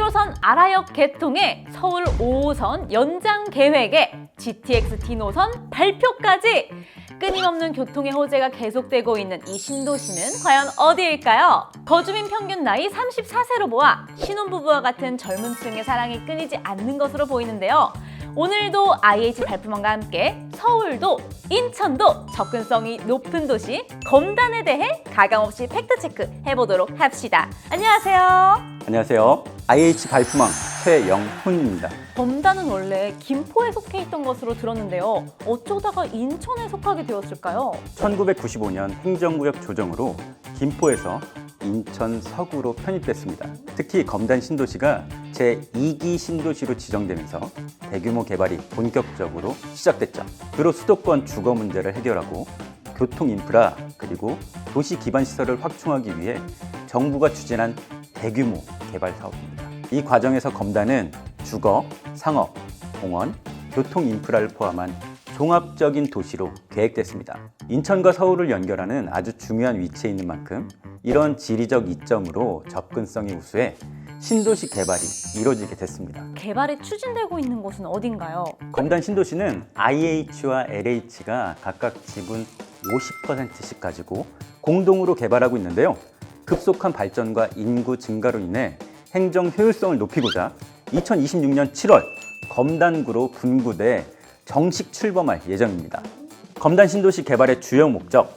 1호선 아라역 개통에 서울 5호선 연장 계획에 GTX-D 노선 발표까지 끊임없는 교통의 호재가 계속되고 있는 이 신도시는 과연 어디일까요? 거주민 평균 나이 34세로 보아 신혼부부와 같은 젊은 층의 사랑이 끊이지 않는 것으로 보이는데요. 오늘도 IH 발표만과 함께 서울도 인천도 접근성이 높은 도시 검단에 대해 가감없이 팩트체크 해보도록 합시다. 안녕하세요. 안녕하세요. IH 발표망 최영훈입니다. 검단은 원래 김포에 속해 있던 것으로 들었는데요. 어쩌다가 인천에 속하게 되었을까요? 1995년 행정구역 조정으로 김포에서 인천 서구로 편입됐습니다. 특히 검단 신도시가 제2기 신도시로 지정되면서 대규모 개발이 본격적으로 시작됐죠. 주로 수도권 주거 문제를 해결하고 교통 인프라 그리고 도시 기반 시설을 확충하기 위해 정부가 추진한 대규모 개발 사업입니다. 이 과정에서 검단은 주거, 상업, 공원, 교통 인프라를 포함한 종합적인 도시로 계획됐습니다. 인천과 서울을 연결하는 아주 중요한 위치에 있는 만큼 이런 지리적 이점으로 접근성이 우수해 신도시 개발이 이루어지게 됐습니다. 개발이 추진되고 있는 곳은 어딘가요? 검단 신도시는 IH와 LH가 각각 지분 50%씩 가지고 공동으로 개발하고 있는데요. 급속한 발전과 인구 증가로 인해 행정 효율성을 높이고자 2026년 7월 검단구로 분구돼 정식 출범할 예정입니다. 검단 신도시 개발의 주요 목적,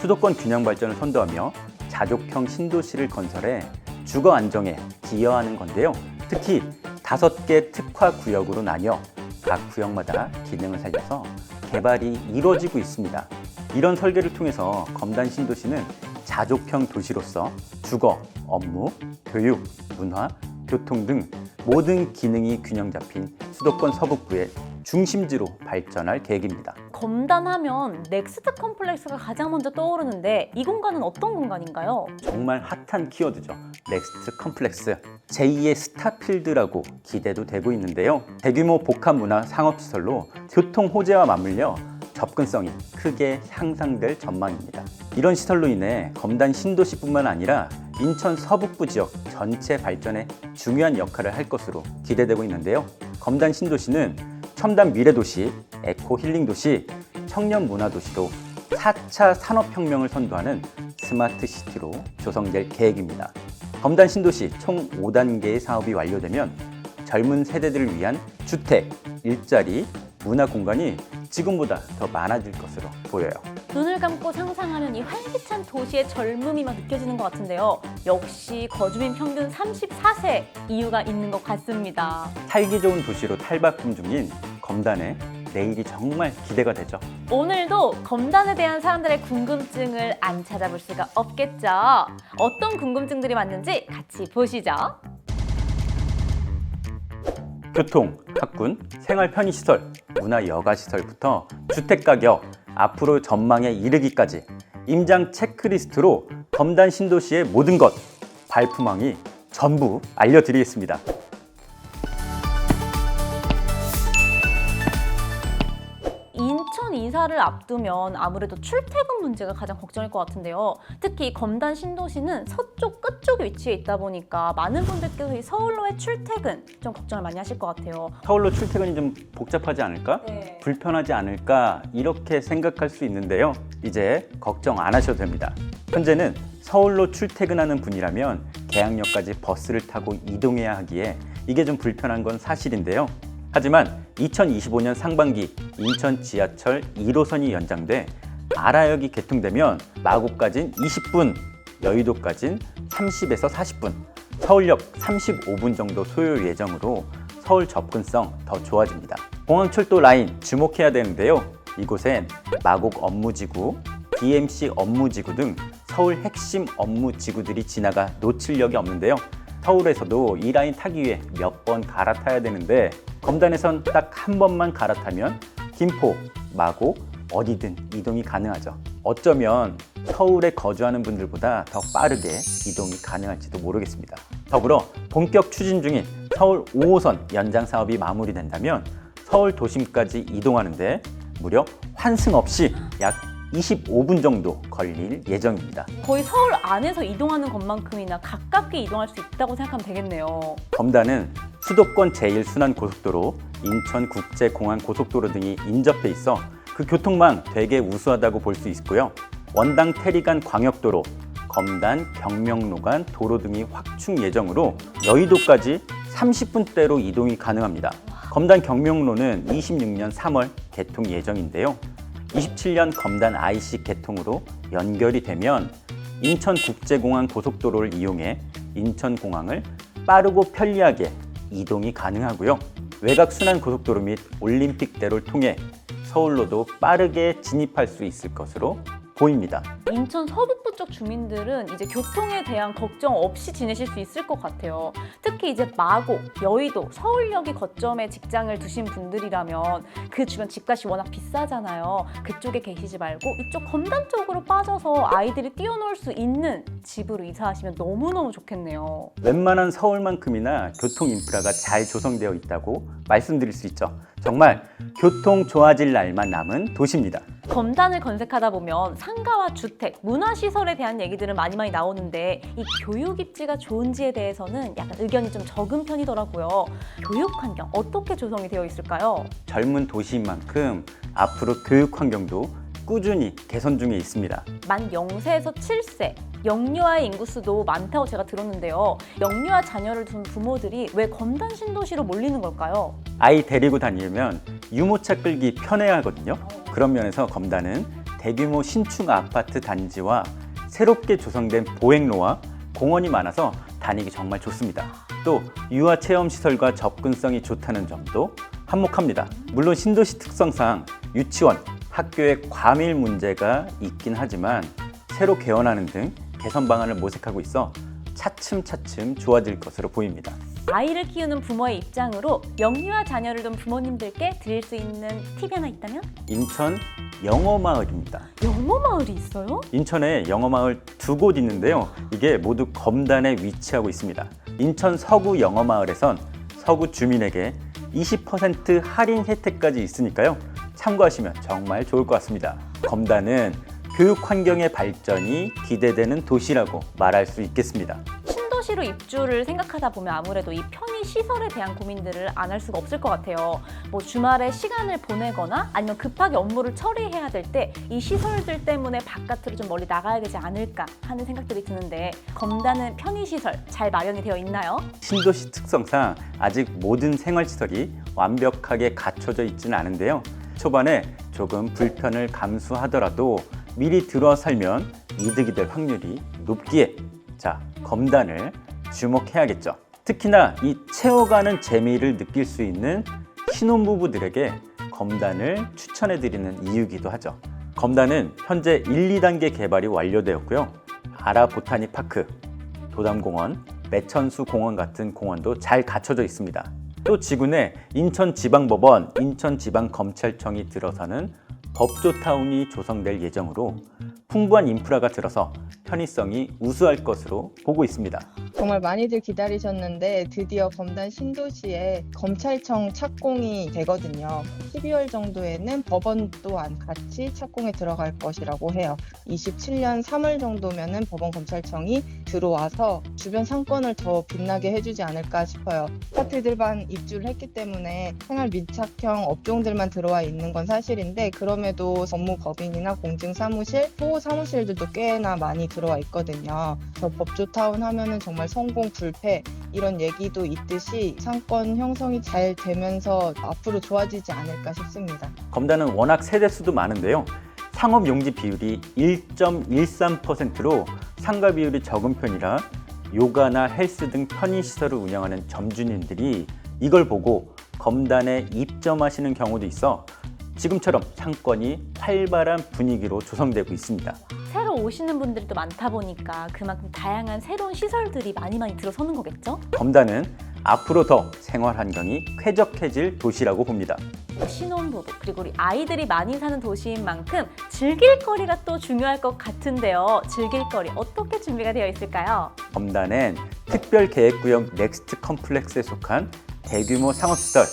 수도권 균형 발전을 선도하며 자족형 신도시를 건설해 주거 안정에 기여하는 건데요. 특히 5개 특화 구역으로 나뉘어 각 구역마다 기능을 살려서 개발이 이루어지고 있습니다. 이런 설계를 통해서 검단 신도시는 자족형 도시로서 주거, 업무, 교육, 문화, 교통 등 모든 기능이 균형 잡힌 수도권 서북부의 중심지로 발전할 계획입니다. 검단하면 넥스트 컴플렉스가 가장 먼저 떠오르는데 이 공간은 어떤 공간인가요? 정말 핫한 키워드죠. 넥스트 컴플렉스, 제2의 스타필드라고 기대도 되고 있는데요. 대규모 복합문화 상업시설로 교통 호재와 맞물려 접근성이 크게 향상될 전망입니다. 이런 시설로 인해 검단 신도시뿐만 아니라 인천 서북부 지역 전체 발전에 중요한 역할을 할 것으로 기대되고 있는데요. 검단 신도시는 첨단 미래도시, 에코 힐링도시, 청년 문화도시로 4차 산업혁명을 선도하는 스마트시티로 조성될 계획입니다. 검단 신도시 총 5단계의 사업이 완료되면 젊은 세대들을 위한 주택, 일자리, 문화 공간이 지금보다 더 많아질 것으로 보여요. 눈을 감고 상상하면 이 활기찬 도시의 젊음이 막 느껴지는 것 같은데요. 역시 거주민 평균 34세 이유가 있는 것 같습니다. 살기 좋은 도시로 탈바꿈 중인 검단의 내일이 정말 기대가 되죠. 오늘도 검단에 대한 사람들의 궁금증을 안 찾아볼 수가 없겠죠. 어떤 궁금증들이 많은지 같이 보시죠. 교통, 학군, 생활 편의시설, 문화 여가시설부터 주택가격, 앞으로 전망에 이르기까지 임장 체크리스트로 검단 신도시의 모든 것, 발품왕이 전부 알려드리겠습니다. 인천 이사를 앞두면 아무래도 출퇴근 문제가 가장 걱정일 것 같은데요. 특히 검단 신도시는 서쪽 끝쪽에 위치해 있다 보니까 많은 분들께서 이 서울로의 출퇴근 좀 걱정을 많이 하실 것 같아요. 서울로 출퇴근이 좀 복잡하지 않을까? 네. 불편하지 않을까? 이렇게 생각할 수 있는데요. 이제 걱정 안 하셔도 됩니다. 현재는 서울로 출퇴근하는 분이라면 계양역까지 버스를 타고 이동해야 하기에 이게 좀 불편한 건 사실인데요. 하지만 2025년 상반기 인천 지하철 1호선이 연장돼 아라역이 개통되면 마곡까진 20분, 여의도까진 30에서 40분, 서울역 35분 정도 소요 예정으로 서울 접근성 더 좋아집니다. 공항철도 라인 주목해야 되는데요. 이곳엔 마곡 업무지구, DMC 업무지구 등 서울 핵심 업무지구들이 지나가 놓칠 역이 없는데요. 서울에서도 이 라인 타기 위해 몇 번 갈아타야 되는데 검단에선 딱 한 번만 갈아타면 김포, 마곡 어디든 이동이 가능하죠. 어쩌면 서울에 거주하는 분들보다 더 빠르게 이동이 가능할지도 모르겠습니다. 더불어 본격 추진 중인 서울 5호선 연장 사업이 마무리된다면 서울 도심까지 이동하는데 무려 환승 없이 약 25분 정도 걸릴 예정입니다. 거의 서울 안에서 이동하는 것만큼이나 가깝게 이동할 수 있다고 생각하면 되겠네요. 검단은 수도권 제1순환고속도로, 인천국제공항 고속도로 등이 인접해 있어 그 교통망 되게 우수하다고 볼 수 있고요. 원당 태리간 광역도로, 검단 경명로 간 도로 등이 확충 예정으로 여의도까지 30분대로 이동이 가능합니다. 검단 경명로는 26년 3월 개통 예정인데요. 27년 검단 IC 개통으로 연결이 되면 인천국제공항 고속도로를 이용해 인천공항을 빠르고 편리하게 이동이 가능하고요. 외곽순환고속도로 및 올림픽대로를 통해 서울로도 빠르게 진입할 수 있을 것으로 보입니다. 인천 서북부 쪽 주민들은 이제 교통에 대한 걱정 없이 지내실 수 있을 것 같아요. 특히 이제 마곡, 여의도, 서울역이 거점에 직장을 두신 분들이라면 그 주변 집값이 워낙 비싸잖아요. 그쪽에 계시지 말고 이쪽 검단 쪽으로 빠져서 아이들이 뛰어놀 수 있는 집으로 이사하시면 너무너무 좋겠네요. 웬만한 서울만큼이나 교통 인프라가 잘 조성되어 있다고 말씀드릴 수 있죠. 정말 교통 좋아질 날만 남은 도시입니다. 검단을 검색하다 보면 상가와 주택, 문화시설에 대한 얘기들은 많이 나오는데 이 교육 입지가 좋은지에 대해서는 약간 의견이 좀 적은 편이더라고요. 교육 환경 어떻게 조성이 되어 있을까요? 젊은 도시인 만큼 앞으로 교육 환경도 꾸준히 개선 중에 있습니다. 만 0세에서 7세 영유아의 인구수도 많다고 제가 들었는데요. 영유아 자녀를 둔 부모들이 왜 검단 신도시로 몰리는 걸까요? 아이 데리고 다니려면 유모차 끌기 편해야 하거든요. 그런 면에서 검단은 대규모 신축 아파트 단지와 새롭게 조성된 보행로와 공원이 많아서 다니기 정말 좋습니다. 또 유아 체험 시설과 접근성이 좋다는 점도 한몫합니다. 물론 신도시 특성상 유치원, 학교에 과밀 문제가 있긴 하지만 새로 개원하는 등 개선 방안을 모색하고 있어 차츰차츰 좋아질 것으로 보입니다. 아이를 키우는 부모의 입장으로 영유아 자녀를 둔 부모님들께 드릴 수 있는 팁이 하나 있다면? 인천 영어마을입니다. 영어마을이 있어요? 인천에 영어마을 두 곳 있는데요. 이게 모두 검단에 위치하고 있습니다. 인천 서구 영어마을에선 서구 주민에게 20% 할인 혜택까지 있으니까요. 참고하시면 정말 좋을 것 같습니다. 검단은 교육 환경의 발전이 기대되는 도시라고 말할 수 있겠습니다. 신도시로 입주를 생각하다 보면 아무래도 이 편의 시설에 대한 고민들을 안 할 수가 없을 것 같아요. 뭐 주말에 시간을 보내거나 아니면 급하게 업무를 처리해야 될 때 이 시설들 때문에 바깥으로 좀 멀리 나가야 되지 않을까 하는 생각들이 드는데 검단은 편의 시설 잘 마련이 되어 있나요? 신도시 특성상 아직 모든 생활시설이 완벽하게 갖춰져 있지는 않은데요. 초반에 조금 불편을 감수하더라도 미리 들어와 살면 이득이 될 확률이 높기에 검단을 주목해야겠죠. 특히나 이 채워가는 재미를 느낄 수 있는 신혼부부들에게 검단을 추천해드리는 이유이기도 하죠. 검단은 현재 1, 2단계 개발이 완료되었고요. 아라보타니파크, 도담공원, 매천수 공원 같은 공원도 잘 갖춰져 있습니다. 또 지구 내 인천지방법원, 인천지방검찰청이 들어서는 법조타운이 조성될 예정으로 풍부한 인프라가 들어서 편의성이 우수할 것으로 보고 있습니다. 정말 많이들 기다리셨는데 드디어 검단 신도시에 검찰청 착공이 되거든요. 12월 정도에는 법원 또한 같이 착공에 들어갈 것이라고 해요. 27년 3월 정도면은 법원 검찰청이 들어와서 주변 상권을 더 빛나게 해주지 않을까 싶어요. 아파트들만 입주를 했기 때문에 생활 밀착형 업종들만 들어와 있는 건 사실인데 그럼에도 법무법인이나 공증사무실, 보호사무실들도 꽤나 많이 들어와 있거든요. 저 법조타운 하면은 정말 성공 불패 이런 얘기도 있듯이 상권 형성이 잘 되면서 앞으로 좋아지지 않을까 싶습니다. 검단은 워낙 세대수도 많은데요. 상업용지 비율이 1.13%로 상가 비율이 적은 편이라 요가나 헬스 등 편의시설을 운영하는 점주님들이 이걸 보고 검단에 입점하시는 경우도 있어 지금처럼 상권이 활발한 분위기로 조성되고 있습니다. 새로 오시는 분들이 또 많다 보니까 그만큼 다양한 새로운 시설들이 많이 들어서는 거겠죠? 검단은 앞으로 더 생활 환경이 쾌적해질 도시라고 봅니다. 신혼부부 그리고 우리 아이들이 많이 사는 도시인 만큼 즐길 거리가 또 중요할 것 같은데요. 즐길 거리 어떻게 준비가 되어 있을까요? 검단엔 특별계획구역 넥스트 컴플렉스에 속한 대규모 상업시설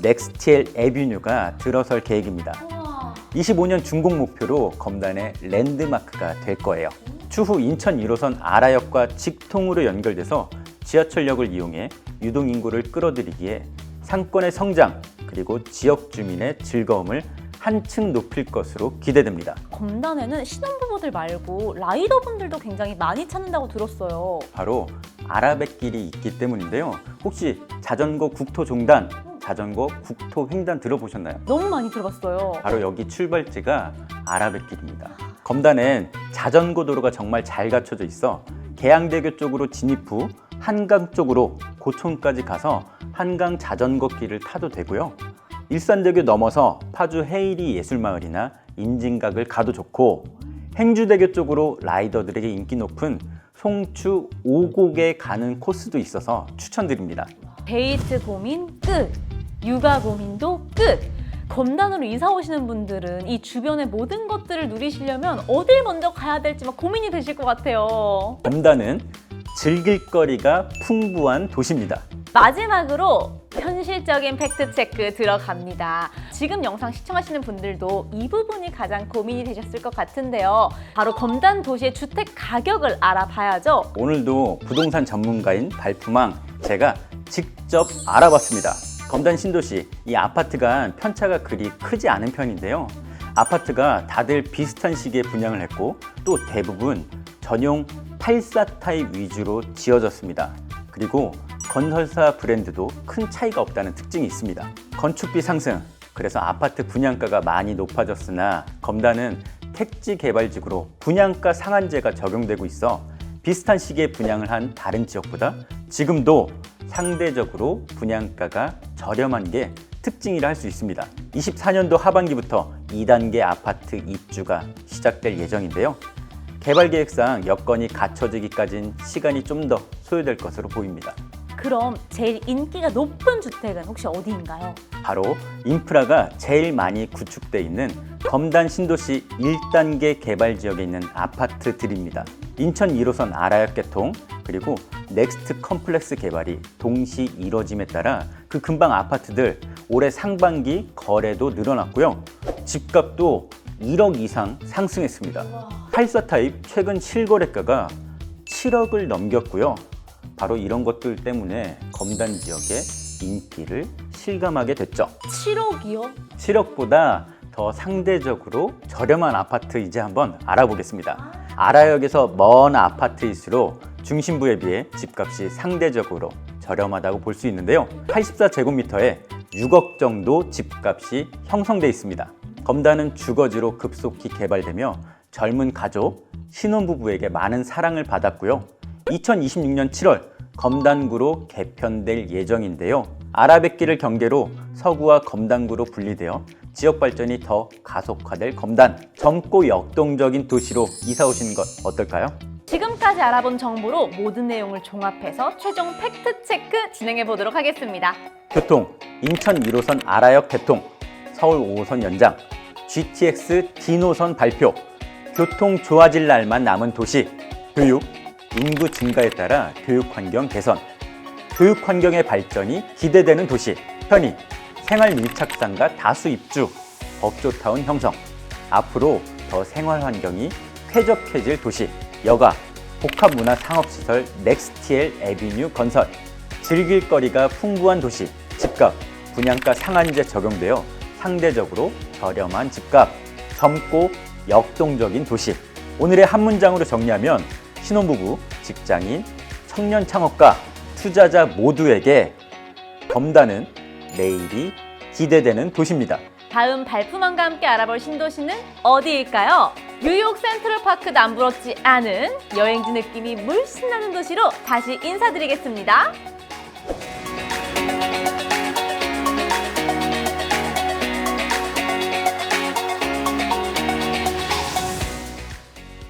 넥스티엘 에비뉴가 들어설 계획입니다. 우와. 25년 준공 목표로 검단의 랜드마크가 될 거예요. 추후 인천 1호선 아라역과 직통으로 연결돼서 지하철역을 이용해 유동인구를 끌어들이기에 상권의 성장 그리고 지역 주민의 즐거움을 한층 높일 것으로 기대됩니다. 검단에는 신혼부부들 말고 라이더분들도 굉장히 많이 찾는다고 들었어요. 바로 아라뱃길이 있기 때문인데요. 혹시 자전거 국토종단, 자전거 국토횡단 들어보셨나요? 너무 많이 들어봤어요. 바로 여기 출발지가 아라뱃길입니다. 검단엔 자전거 도로가 정말 잘 갖춰져 있어 계양대교 쪽으로 진입 후 한강 쪽으로 고촌까지 가서 한강 자전거 길을 타도 되고요. 일산대교 넘어서 파주 헤이리 예술마을이나 임진각을 가도 좋고, 행주대교 쪽으로 라이더들에게 인기 높은 송추 5곡에 가는 코스도 있어서 추천드립니다. 데이트 고민 끝! 육아 고민도 끝! 검단으로 이사 오시는 분들은 이 주변의 모든 것들을 누리시려면 어딜 먼저 가야 될지 막 고민이 되실 것 같아요. 검단은 즐길 거리가 풍부한 도시입니다. 마지막으로 현실적인 팩트체크 들어갑니다. 지금 영상 시청하시는 분들도 이 부분이 가장 고민이 되셨을 것 같은데요. 바로 검단 도시의 주택 가격을 알아봐야죠. 오늘도 부동산 전문가인 발품왕 제가 직접 알아봤습니다. 검단 신도시, 이 아파트가 편차가 그리 크지 않은 편인데요. 아파트가 다들 비슷한 시기에 분양을 했고 또 대부분 전용 84 타입 위주로 지어졌습니다. 그리고 건설사 브랜드도 큰 차이가 없다는 특징이 있습니다. 건축비 상승, 그래서 아파트 분양가가 많이 높아졌으나 검단은 택지 개발지구로 분양가 상한제가 적용되고 있어 비슷한 시기에 분양을 한 다른 지역보다 지금도 상대적으로 분양가가 저렴한 게 특징이라 할 수 있습니다. 24년도 하반기부터 2단계 아파트 입주가 시작될 예정인데요. 개발계획상 여건이 갖춰지기까지는 시간이 좀 더 소요될 것으로 보입니다. 그럼 제일 인기가 높은 주택은 혹시 어디인가요? 바로 인프라가 제일 많이 구축돼 있는 검단 신도시 1단계 개발 지역에 있는 아파트들입니다. 인천 1호선 아라역 개통 그리고 넥스트 컴플렉스 개발이 동시 이뤄짐에 따라 그 근방 아파트들 올해 상반기 거래도 늘어났고요. 집값도 1억 이상 상승했습니다. 84 타입 최근 실거래가가 7억을 넘겼고요. 바로 이런 것들 때문에 검단 지역의 인기를 실감하게 됐죠. 7억이요? 7억보다 더 상대적으로 저렴한 아파트 이제 한번 알아보겠습니다. 아라역에서 먼 아파트일수록 중심부에 비해 집값이 상대적으로 저렴하다고 볼 수 있는데요. 84제곱미터에 6억 정도 집값이 형성돼 있습니다. 검단은 주거지로 급속히 개발되며 젊은 가족, 신혼부부에게 많은 사랑을 받았고요. 2026년 7월 검단구로 개편될 예정인데요. 아라뱃길을 경계로 서구와 검단구로 분리되어 지역 발전이 더 가속화될 검단, 젊고 역동적인 도시로 이사 오시는 것 어떨까요? 지금까지 알아본 정보로 모든 내용을 종합해서 최종 팩트체크 진행해 보도록 하겠습니다. 교통, 인천 1호선 아라역 개통, 서울 5호선 연장, GTX D노선 발표, 교통 좋아질 날만 남은 도시, 교육, 인구 증가에 따라 교육 환경 개선, 교육 환경의 발전이 기대되는 도시, 편의, 생활 밀착상가 다수 입주, 법조타운 형성, 앞으로 더 생활 환경이 쾌적해질 도시, 여가, 복합문화 상업시설 넥스티엘 에비뉴 건설, 즐길 거리가 풍부한 도시, 집값, 분양가 상한제 적용되어 상대적으로 저렴한 집값, 젊고 역동적인 도시. 오늘의 한 문장으로 정리하면 신혼부부, 직장인, 청년 창업가, 투자자 모두에게 검단은 내일이 기대되는 도시입니다. 다음 발품왕과 함께 알아볼 신도시는 어디일까요? 뉴욕 센트럴파크 남부럽지 않은 여행지 느낌이 물씬 나는 도시로 다시 인사드리겠습니다.